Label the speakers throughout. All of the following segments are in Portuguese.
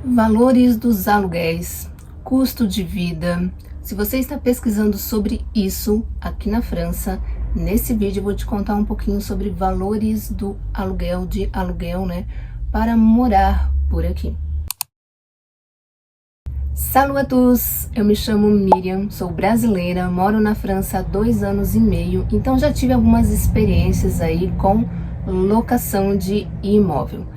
Speaker 1: Valores dos aluguéis, custo de vida. Se você está pesquisando sobre isso aqui na França, nesse vídeo eu vou te contar um pouquinho sobre valores do aluguel, né, para morar por aqui. Salut à tous! Eu me chamo Miriam, sou brasileira, moro na França há 2 anos e meio, então já tive algumas experiências aí com locação de imóvel.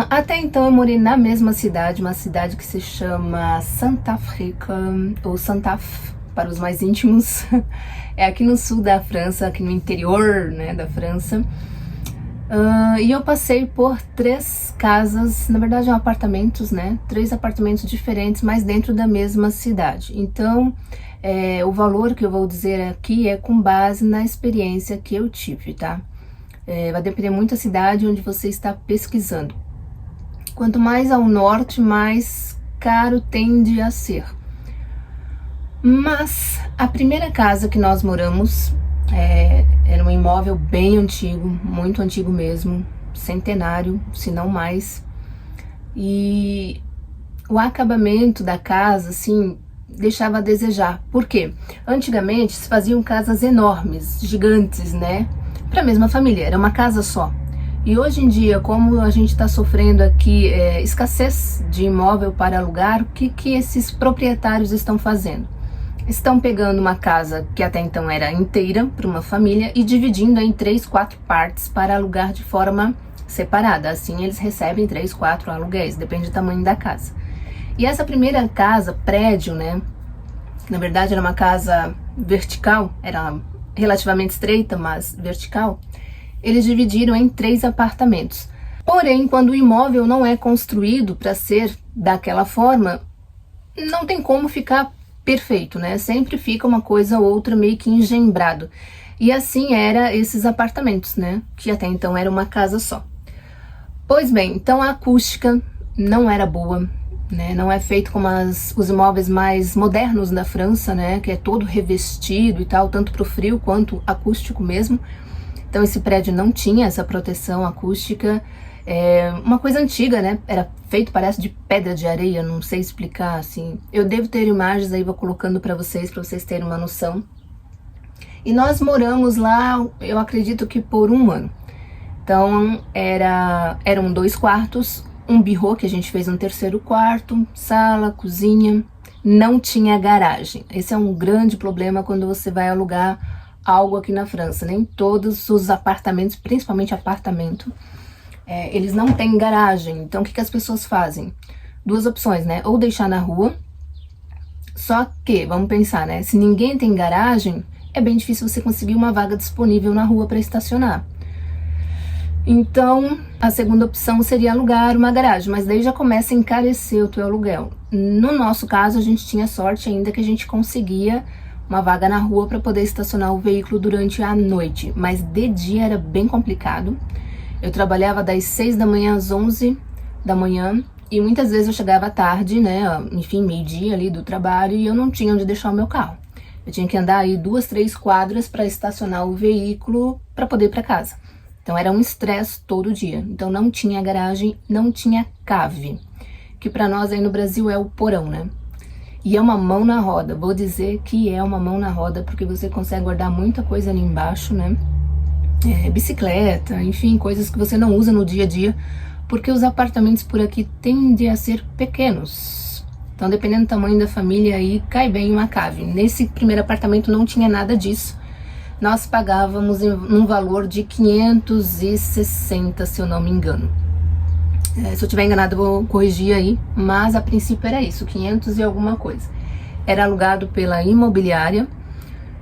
Speaker 1: Até então eu morei na mesma cidade, uma cidade que se chama Saint-Affrique, ou Saint-Aff para os mais íntimos. É aqui no sul da França, aqui no interior, né, da França. E eu passei por 3 casas, na verdade apartamentos, né, 3 apartamentos diferentes, mas dentro da mesma cidade. Então, o valor que eu vou dizer aqui é com base na experiência que eu tive, tá? Vai depender muito da cidade onde você está pesquisando. Quanto mais ao norte, mais caro tende a ser. Mas a primeira casa que nós moramos era um imóvel bem antigo, muito antigo mesmo, centenário, se não mais. E o acabamento da casa, assim, deixava a desejar. Por quê? Antigamente se faziam casas enormes, gigantes, né? Para a mesma família, era uma casa só. E hoje em dia, como a gente está sofrendo aqui escassez de imóvel para alugar, o que esses proprietários estão fazendo? Estão pegando uma casa que até então era inteira para uma família e dividindo em 3, 4 partes para alugar de forma separada. Assim eles recebem 3, 4 aluguéis, depende do tamanho da casa. E essa primeira casa, prédio, né? Na verdade era uma casa vertical, era relativamente estreita, mas vertical. Eles dividiram em 3 apartamentos. Porém, quando o imóvel não é construído para ser daquela forma, não tem como ficar perfeito, né? Sempre fica uma coisa ou outra meio que engembrado. E assim era esses apartamentos, né? Que até então era uma casa só. Pois bem, então a acústica não era boa, né? Não é feito como os imóveis mais modernos da França, né? Que é todo revestido e tal, tanto para o frio quanto acústico mesmo. Então esse prédio não tinha essa proteção acústica, uma coisa antiga, né? Era feito, parece, de pedra de areia, não sei explicar, assim. Eu devo ter imagens aí, vou colocando para vocês terem uma noção. E nós lá, eu acredito que por 1 ano. Então eram 2 quartos, um birro que a gente fez um 3º quarto, sala, cozinha, não tinha garagem. Esse é um grande problema quando você vai alugar algo aqui na França. Nem todos os apartamentos, principalmente apartamento, eles não têm garagem. Então o que as pessoas fazem? 2 opções, né? Ou deixar na rua, só que, vamos pensar, né? Se ninguém tem garagem, é bem difícil você conseguir uma vaga disponível na rua para estacionar. Então, a segunda opção seria alugar uma garagem, mas daí já começa a encarecer o teu aluguel. No nosso caso, a gente tinha sorte ainda que a gente conseguia uma vaga na rua para poder estacionar o veículo durante a noite, mas de dia era bem complicado. Eu trabalhava das 6 da manhã às 11 da manhã e muitas vezes eu chegava tarde, né, enfim, meio-dia ali do trabalho, e eu não tinha onde deixar o meu carro. Eu tinha que andar aí 2, 3 quadras para estacionar o veículo para poder ir para casa. Então era um estresse todo dia. Então não tinha garagem, não tinha cave, que para nós aí no Brasil é o porão, né? E é uma mão na roda, vou dizer que é uma mão na roda, porque você consegue guardar muita coisa ali embaixo, né? Bicicleta, enfim, coisas que você não usa no dia a dia, porque os apartamentos por aqui tendem a ser pequenos. Então, dependendo do tamanho da família, aí cai bem uma cave. Nesse primeiro apartamento não tinha nada disso. Nós pagávamos um valor de 560, se eu não me engano. Se eu estiver enganado, eu vou corrigir aí, mas a princípio era isso, 500 e alguma coisa. Era alugado pela imobiliária,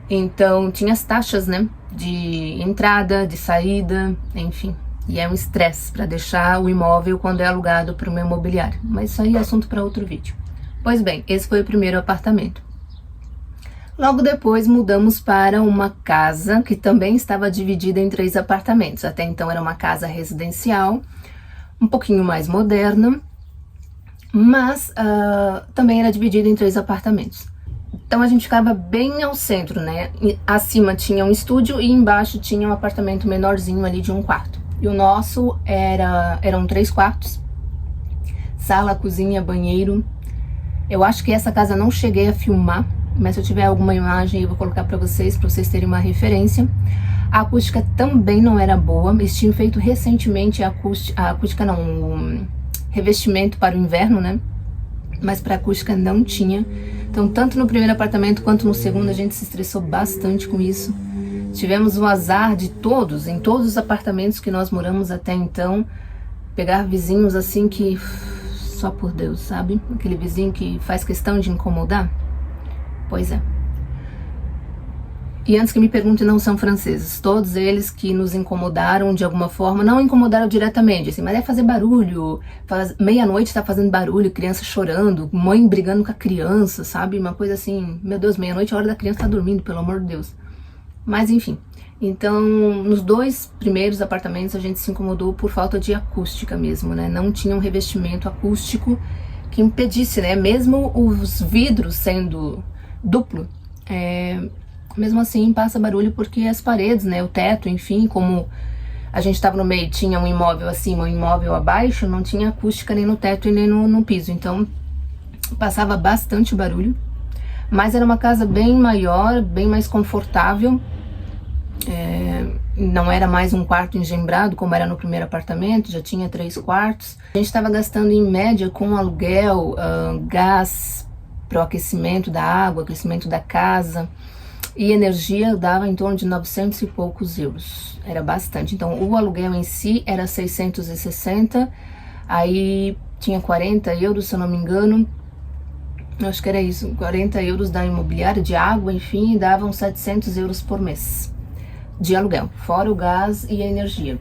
Speaker 1: então tinha as taxas, né, de entrada, de saída, enfim. E é um estresse para deixar o imóvel quando é alugado para uma imobiliária. Mas isso aí é assunto para outro vídeo. Pois bem, esse foi o primeiro apartamento. Logo depois mudamos para uma casa que também estava dividida em 3 apartamentos. Até então era uma casa residencial, um pouquinho mais moderna, mas também era dividida em 3 apartamentos. Então a gente ficava bem ao centro, né? Acima tinha um estúdio e embaixo tinha um apartamento menorzinho ali de 1 quarto. E o nosso eram 3 quartos, sala, cozinha, banheiro. Eu acho que essa casa eu não cheguei a filmar, mas se eu tiver alguma imagem eu vou colocar para vocês terem uma referência. A acústica também não era boa, eles tinham feito recentemente a acústica não, o revestimento para o inverno, né? Mas para acústica não tinha. Então, tanto no primeiro apartamento quanto no segundo, a gente se estressou bastante com isso. Tivemos o azar de em todos os apartamentos que nós moramos até então, pegar vizinhos assim que só por Deus, sabe? Aquele vizinho que faz questão de incomodar. Pois é. E antes que me perguntem, não são franceses. Todos eles que nos incomodaram de alguma forma, não incomodaram diretamente, assim, mas é fazer barulho, meia-noite tá fazendo barulho, criança chorando, mãe brigando com a criança, sabe? Uma coisa assim, meu Deus, meia-noite é a hora da criança tá dormindo, pelo amor de Deus. Mas enfim, então nos 2 primeiros apartamentos a gente se incomodou por falta de acústica mesmo, né? Não tinha um revestimento acústico que impedisse, né? Mesmo os vidros sendo duplo, mesmo assim passa barulho porque as paredes, né, o teto, enfim, como a gente estava no meio, tinha um imóvel acima, um imóvel abaixo, não tinha acústica nem no teto e nem no piso, então passava bastante barulho. Mas era uma casa bem maior, bem mais confortável, não era mais um quarto engembrado como era no primeiro apartamento, já tinha 3 quartos. A gente estava gastando em média com aluguel, gás para o aquecimento da água, aquecimento da casa, e energia dava em torno de 900 e poucos euros, era bastante. Então o aluguel em si era 660, aí tinha 40 euros, se eu não me engano, acho que era isso, 40 euros da imobiliária, de água, enfim, davam 700 euros por mês de aluguel, fora o gás e a energia.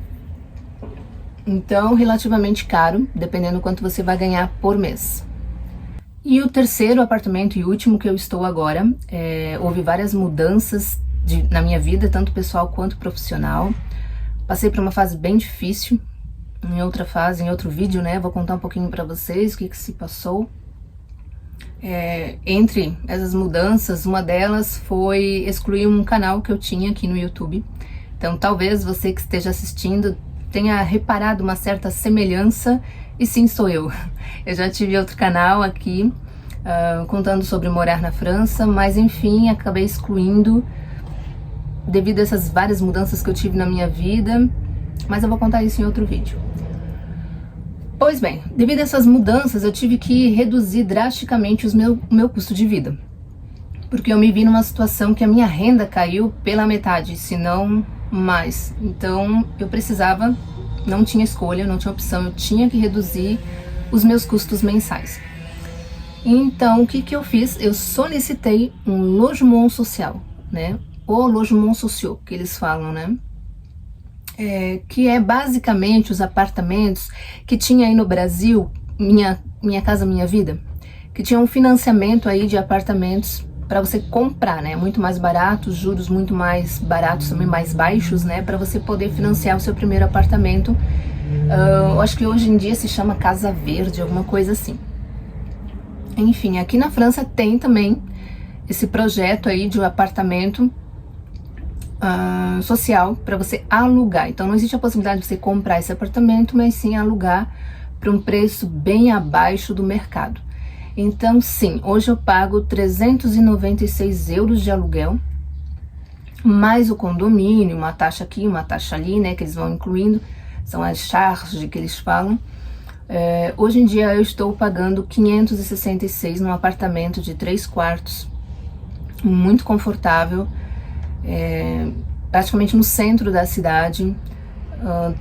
Speaker 1: Então, relativamente caro, dependendo quanto você vai ganhar por mês. E o terceiro apartamento e último que eu estou agora, houve várias mudanças na minha vida, tanto pessoal quanto profissional. Passei por uma fase bem difícil, em outra fase, em outro vídeo, né, vou contar um pouquinho para vocês o que se passou. Entre essas mudanças, uma delas foi excluir um canal que eu tinha aqui no YouTube. Então talvez você que esteja assistindo tenha reparado uma certa semelhança, e sim, sou eu. Eu já tive outro canal aqui, contando sobre morar na França, mas enfim, acabei excluindo devido a essas várias mudanças que eu tive na minha vida, mas eu vou contar isso em outro vídeo. Pois bem, devido a essas mudanças, eu tive que reduzir drasticamente o meu custo de vida. Porque eu me vi numa situação que a minha renda caiu pela metade, se não mais. Então, eu precisava, não tinha escolha, não tinha opção, eu tinha que reduzir os meus custos mensais. Então, o que eu fiz? Eu solicitei um logement social, né? Ou logement social, que eles falam, né? Que é basicamente os apartamentos que tinha aí no Brasil, Minha Casa Minha Vida, que tinha um financiamento aí de apartamentos para você comprar, né, muito mais barato, juros muito mais baratos, também mais baixos, né, para você poder financiar o seu primeiro apartamento. Eu acho que hoje em dia se chama Casa Verde, alguma coisa assim. Enfim, aqui na França tem também esse projeto aí de um apartamento social para você alugar. Então não existe a possibilidade de você comprar esse apartamento, mas sim alugar por um preço bem abaixo do mercado. Então sim, hoje eu pago 396 euros de aluguel, mais o condomínio, uma taxa aqui, uma taxa ali, né, que eles vão incluindo, são as charges que eles falam. Hoje em dia eu estou pagando 566 num apartamento de 3 quartos, muito confortável, praticamente no centro da cidade.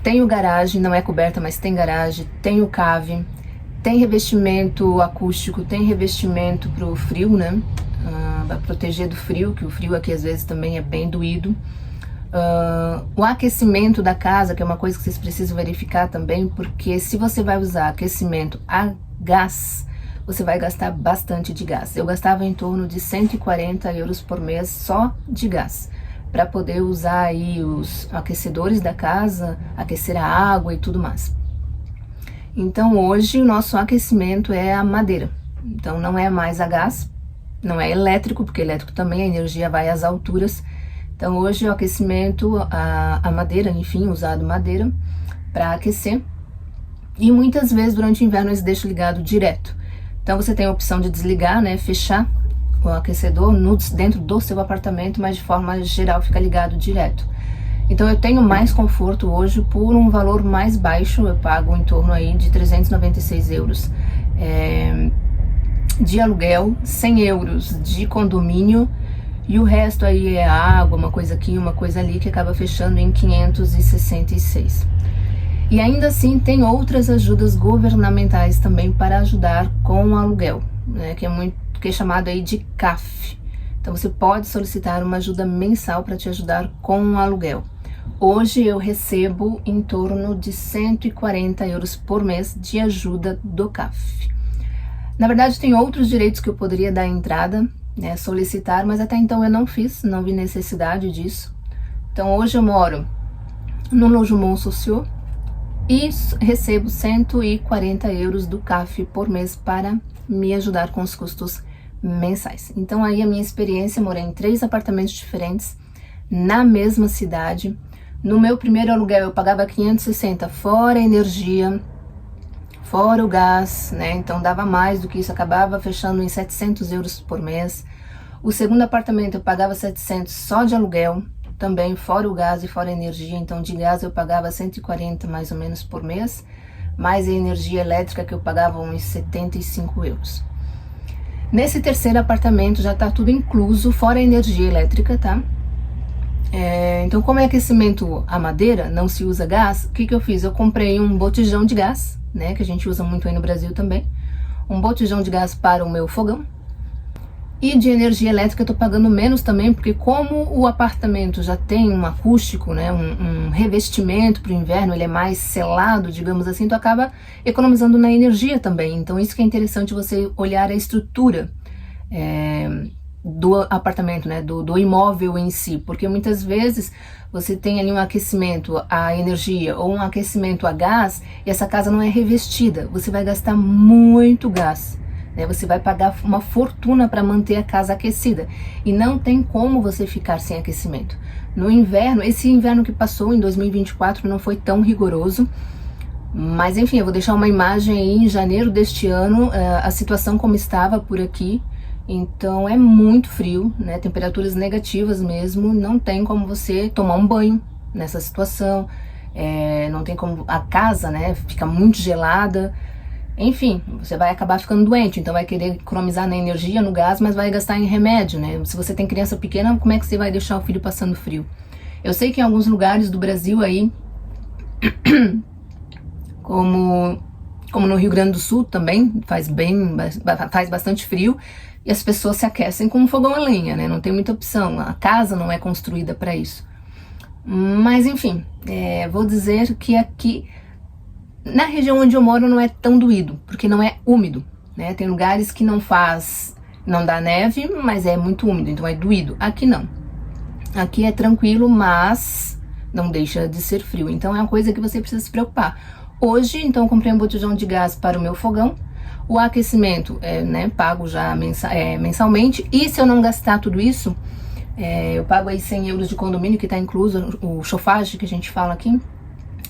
Speaker 1: Tem garagem, não é coberta, mas tem garagem, tem o cave, tem revestimento acústico, tem revestimento pro frio, né, para proteger do frio, que o frio aqui às vezes também é bem doído. O aquecimento da casa, que é uma coisa que vocês precisam verificar também, porque se você vai usar aquecimento a gás, você vai gastar bastante de gás. Eu gastava em torno de 140 euros por mês só de gás, para poder usar aí os aquecedores da casa, aquecer a água e tudo mais. Então hoje o nosso aquecimento é a madeira, então não é mais a gás, não é elétrico, porque elétrico também a energia vai às alturas. Então hoje o aquecimento, a madeira, enfim, usado madeira para aquecer. E muitas vezes durante o inverno eles deixam ligado direto. Então você tem a opção de desligar, né, fechar o aquecedor dentro do seu apartamento, mas de forma geral fica ligado direto. Então eu tenho mais conforto hoje por um valor mais baixo, eu pago em torno aí de 396 euros de aluguel, 100 euros de condomínio, e o resto aí é água, uma coisa aqui, uma coisa ali, que acaba fechando em 566. E ainda assim tem outras ajudas governamentais também para ajudar com o aluguel, né, que é chamado aí de CAF. Então você pode solicitar uma ajuda mensal para te ajudar com o aluguel. Hoje eu recebo em torno de 140 euros por mês de ajuda do CAF. Na verdade tem outros direitos que eu poderia dar entrada, né, solicitar, mas até então eu não fiz, não vi necessidade disso. Então hoje eu moro no logement social e recebo 140 euros do CAF por mês para me ajudar com os custos mensais. Então aí a minha experiência, morei em 3 apartamentos diferentes, na mesma cidade. No meu primeiro aluguel eu pagava 560 fora a energia, fora o gás, né? Então dava mais do que isso, acabava fechando em 700 euros por mês. O segundo apartamento eu pagava 700 só de aluguel, também fora o gás e fora a energia. Então de gás eu pagava 140 mais ou menos por mês, mais a energia elétrica que eu pagava uns 75 euros. Nesse terceiro apartamento já tá tudo incluso, fora a energia elétrica, tá? Então como é aquecimento a madeira, não se usa gás, o que eu fiz? Eu comprei um botijão de gás, né, que a gente usa muito aí no Brasil também, um botijão de gás para o meu fogão. E de energia elétrica eu tô pagando menos também, porque como o apartamento já tem um acústico, né, um revestimento para o inverno, ele é mais selado, digamos assim, tu acaba economizando na energia também. Então isso que é interessante, você olhar a estrutura do apartamento, né, do imóvel em si, porque muitas vezes você tem ali um aquecimento a energia ou um aquecimento a gás e essa casa não é revestida, você vai gastar muito gás, né? Você vai pagar uma fortuna para manter a casa aquecida e não tem como você ficar sem aquecimento. No inverno, esse inverno que passou em 2024 não foi tão rigoroso, mas enfim, eu vou deixar uma imagem aí em janeiro deste ano, a situação como estava por aqui. Então é muito frio, né? Temperaturas negativas mesmo, não tem como você tomar um banho nessa situação, não tem como, a casa, né, fica muito gelada, enfim, você vai acabar ficando doente, então vai querer economizar na energia, no gás, mas vai gastar em remédio, né? Se você tem criança pequena, como é que você vai deixar o filho passando frio? Eu sei que em alguns lugares do Brasil aí, como no Rio Grande do Sul também, faz bastante frio, e as pessoas se aquecem com um fogão a lenha, né? Não tem muita opção, a casa não é construída para isso. Mas enfim, vou dizer que aqui, na região onde eu moro, não é tão doído, porque não é úmido, né? Tem lugares que não dá neve, mas é muito úmido, então é doído. Aqui não. Aqui é tranquilo, mas não deixa de ser frio. Então é uma coisa que você precisa se preocupar. Hoje, então, eu comprei um botijão de gás para o meu fogão. O aquecimento, né, pago já mensalmente. E se eu não gastar tudo isso, eu pago aí 100 euros de condomínio, que está incluso o chofagem que a gente fala aqui.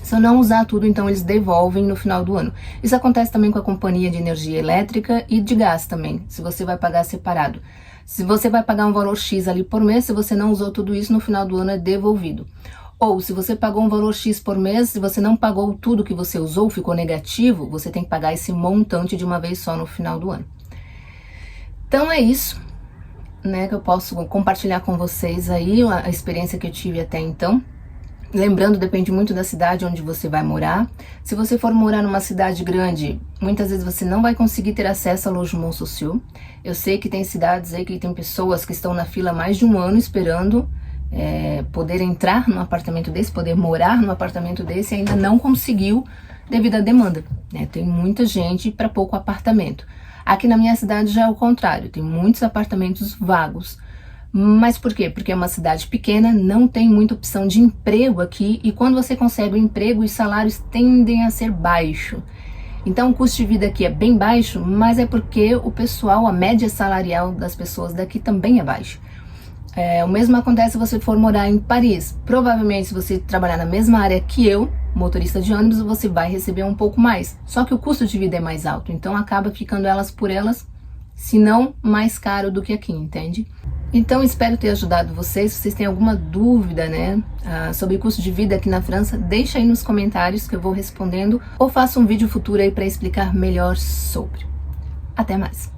Speaker 1: Se eu não usar tudo, então eles devolvem no final do ano. Isso acontece também com a companhia de energia elétrica e de gás também, se você vai pagar separado. Se você vai pagar um valor X ali por mês, se você não usou tudo isso, no final do ano é devolvido. Ou se você pagou um valor X por mês, se você não pagou tudo que você usou, ficou negativo, você tem que pagar esse montante de uma vez só no final do ano. Então é isso, né, que eu posso compartilhar com vocês aí, a experiência que eu tive até então. Lembrando, depende muito da cidade onde você vai morar. Se você for morar numa cidade grande, muitas vezes você não vai conseguir ter acesso ao logement social. Eu sei que tem cidades aí que tem pessoas que estão na fila há mais de um ano esperando poder entrar num apartamento desse, poder morar num apartamento desse, e ainda não conseguiu devido à demanda, né? Tem muita gente para pouco apartamento. Aqui na minha cidade já é o contrário, tem muitos apartamentos vagos. Mas por quê? Porque é uma cidade pequena, não tem muita opção de emprego aqui, e quando você consegue um emprego, os salários tendem a ser baixos. Então o custo de vida aqui é bem baixo, mas é porque o pessoal, a média salarial das pessoas daqui também é baixa. O mesmo acontece se você for morar em Paris. Provavelmente, se você trabalhar na mesma área que eu, motorista de ônibus, você vai receber um pouco mais. Só que o custo de vida é mais alto, então acaba ficando elas por elas, se não mais caro do que aqui, entende? Então, espero ter ajudado vocês. Se vocês têm alguma dúvida, né, sobre o custo de vida aqui na França, deixa aí nos comentários que eu vou respondendo, ou faço um vídeo futuro aí para explicar melhor sobre. Até mais!